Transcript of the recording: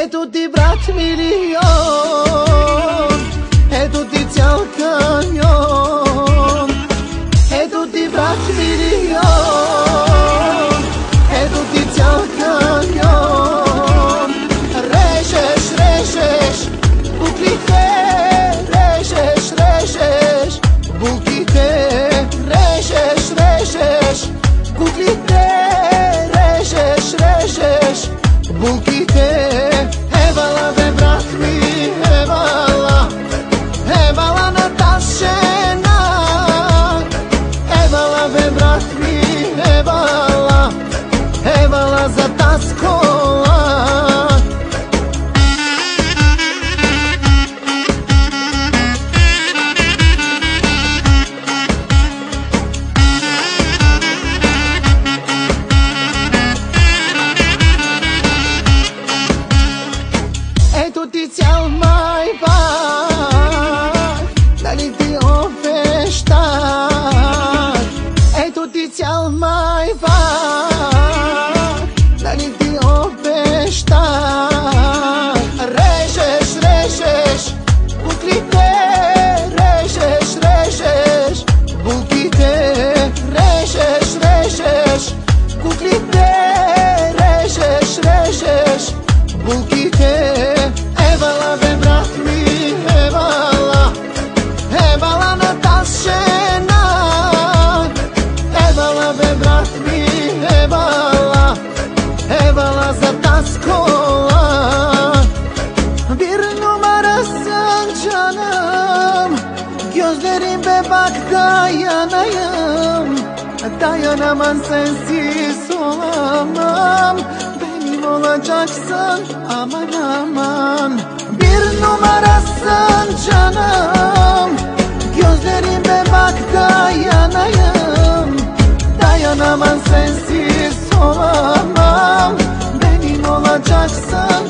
Ето ти брат милион, ето ти цял каньон. Ето ти брат милион, ето ти цял каньон. Режеш, режеш буклите, режеш, режеш булките, режеш, режеш буклите, режеш, режеш булките. Евала бе брат ми, евала, евала на таз жена. Евала бе брат ми, евала, евала за таз кола. Ето ти цял майбах, дали ти обещах. Ето ти цял майбах, дали ти обещах. Режеш, режеш буклите, режеш, режеш булките, режеш, режеш куклите, режеш, режеш булките. Евала бе брат ми, евала, евала на таз жена. Евала бе брат ми, евала, евала за taz kola. Bir numarasın canım, gözlerime bak dayanayım. Dayanamam sensiz olamam, benim olacaksın aman aman. Bir numarasın canım, gözlerime bak dayanayım. Dayanamam sensiz olamam, benim olacaksın